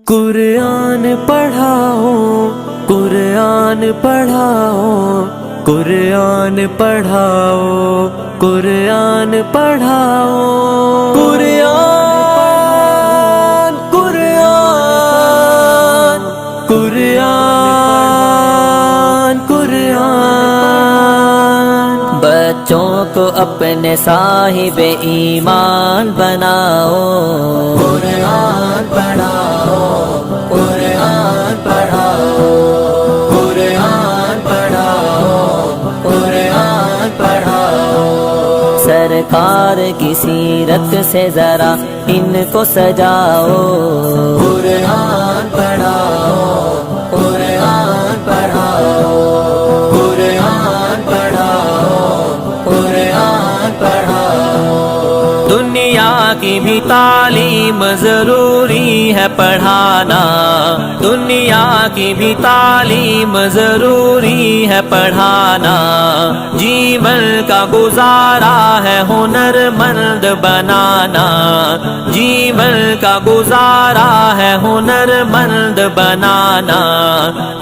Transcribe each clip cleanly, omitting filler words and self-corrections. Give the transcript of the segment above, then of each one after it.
قرآن پڑھاؤ، قرآن پڑھاؤ، قرآن پڑھاؤ، قرآن پڑھاؤ، قرآن قرآن قرآن قرآن۔ بچوں کو اپنے صاحب ایمان بناؤ، قرآن پڑھاؤ، قرآن پڑھاؤ، قرآن پڑھاؤ، قرآن پڑھاؤ۔ سرکار کی سیرت سے ذرا ان کو سجاؤ، قرآن پڑھاؤ، قرآن پڑھاؤ، قرآن پڑھاؤ، قرآن پڑھاؤ۔ دنیا کی بھی تعلیم ضروری ہے پڑھانا، دنیا کی بھی تعلیم ضروری ہے پڑھانا۔ جیون کا گزارا ہے ہنر مند بنانا، جیون کا گزارا ہے ہنر مند بنانا۔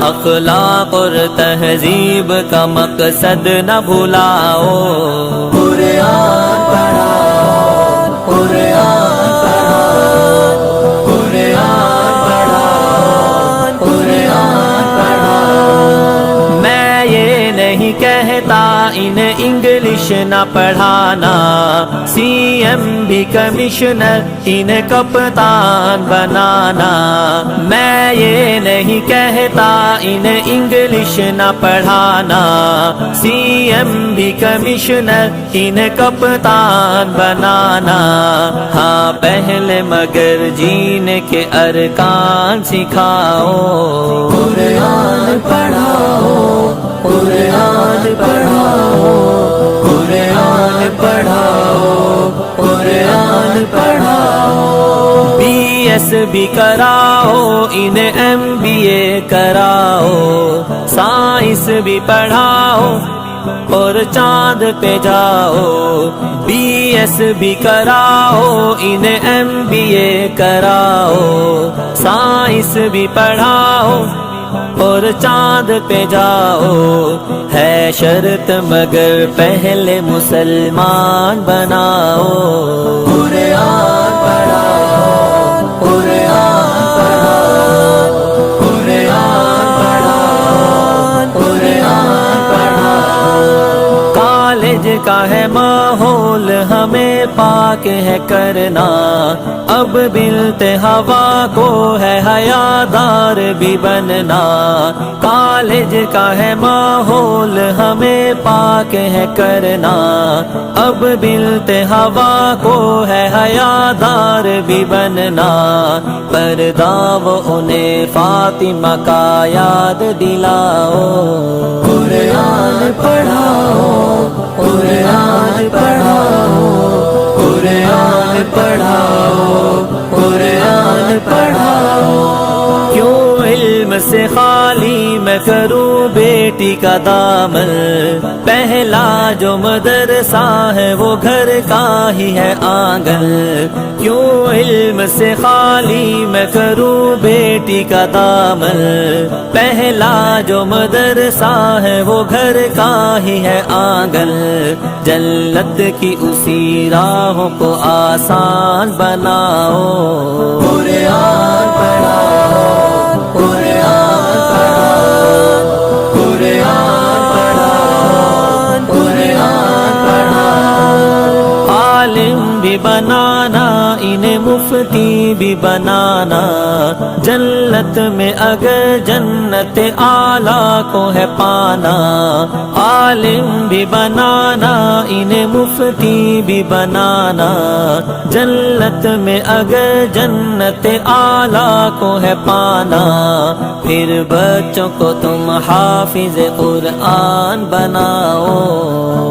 اخلاق اور تہذیب کا مقصد نہ بھلاؤ، قرآن پڑھاؤ، قرآن پڑھاؤ، قرآن پڑھاؤ، قرآن پڑھاؤ۔ میں یہ نہیں کہتا انہیں انگلش نہ پڑھانا، سی ایم بھی کمشنر انہیں کپتان بنانا۔ میں یہ نہیں کہتا انہیں انگلش نہ پڑھانا، سی ایم بھی کمشنر انہیں کپتان بنانا۔ ہاں پہلے مگر جینے کے ارکان سکھاؤ، قرآن پڑھاؤ، قرآن پڑھاؤ، قرآن پڑھاؤ، قرآن پڑھاؤ۔ بی ایس بھی کراؤ، انہیں ایم بی اے کراؤ، سائنس بھی پڑھاؤ اور چاند پہ جاؤ۔ بی ایس بھی کراؤ، انہیں ایم بی اے کراؤ، سائنس بھی پڑھاؤ اور چاند پہ جاؤ۔ ہے شرط مگر پہلے مسلمان بناؤ، قرآن پڑھاؤ، قرآن پڑھاؤ، قرآن پڑھاؤ، قرآن پڑھاؤ۔ کالج کا ہے ماحول ہمیں پاک ہے کرنا، اب بنت ہوا کو ہے حیادار بھی بننا۔ کالج کا ہے ماحول ہمیں پاک ہے کرنا، اب بنت ہوا کو ہے حیادار بھی بننا۔ پردہ وہ انہیں فاطمہ کا یاد دلاؤ، قرآن پڑھاؤ، قرآن پڑھاؤ، قرآن پڑھاؤ، قرآن پڑھاؤ۔ کیوں علم سے خالی میں کروں بیٹی کا دامن، پہلا جو مدرسہ ہے وہ گھر کا ہی ہے آنگن۔ کیوں علم سے خالی میں کروں بیٹی کا دامن، پہلا جو مدرسہ ہے وہ گھر کا ہی ہے آنگن۔ جنت کی اسی راہوں کو آسان بناؤ، قرآن پڑھاؤ، قرآن پڑھاؤ، قرآن پڑھاؤ، قرآن پڑھاؤ۔ عالم بھی بنانا، انہیں مفتی بھی بنانا، جنت میں اگر جنت اعلیٰ کو ہے پانا۔ عالم بھی بنانا، انہیں مفتی بھی بنانا، جنت میں اگر جنت اعلیٰ کو ہے پانا۔ پھر بچوں کو تم حافظ قرآن بناؤ،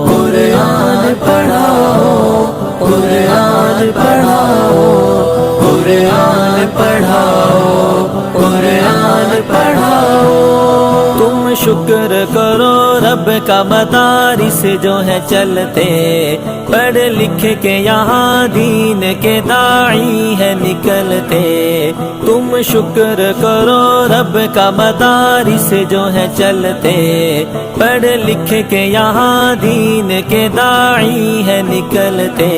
قرآن پڑھاؤ، قرآن پڑھاؤ، قرآن پڑھاؤ، قرآن پڑھاؤ۔ تم شکر کرو رب کا مدارس جو ہے چلتے، پڑھ لکھ کے یہاں دین کے داعی ہے نکلتے، تم شکر کرو رب کا مدارس جو ہے چلتے، پڑھ لکھ کے یہاں دین کے داعی ہے نکلتے،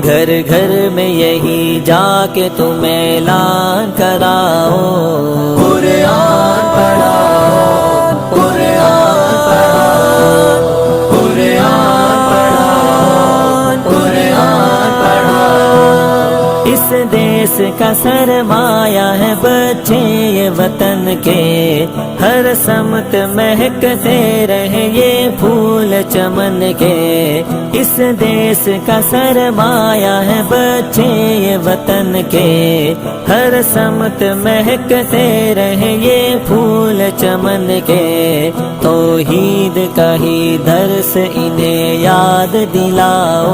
گھر گھر میں یہی جا کے تم اعلان کراؤ، قرآن پڑھاؤ، قرآن پڑھاؤ، قرآن پڑھاؤ، قرآن پڑھاؤ۔ اس دیس کا سرمایہ ہے بچے یہ وطن کے، ہر سمت مہکتے رہے یہ پھول چمن کے، اس دیس کا سرمایہ ہے بچے یہ وطن کے، ہر سمت مہکتے رہے یہ پھول چمن کے، توحید کا ہی درس انہیں یاد دلاؤ،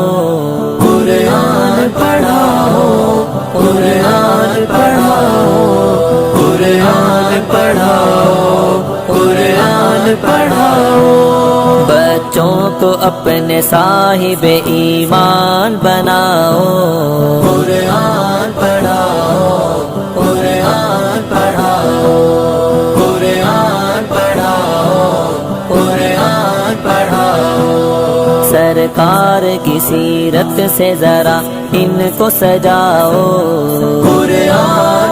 قرآن پڑھاؤ، قرآن پڑھاؤ، قرآن پڑھاؤ، قرآن پڑھاؤ۔ بچوں کو اپنے صاحب ایمان بناؤ، قرآن پڑھاؤ، قرآن پڑھاؤ، قرآن پڑھاؤ، قرآن پڑھاؤ۔ سرکار کی سیرت سے ذرا ان کو سجاؤ، قرآن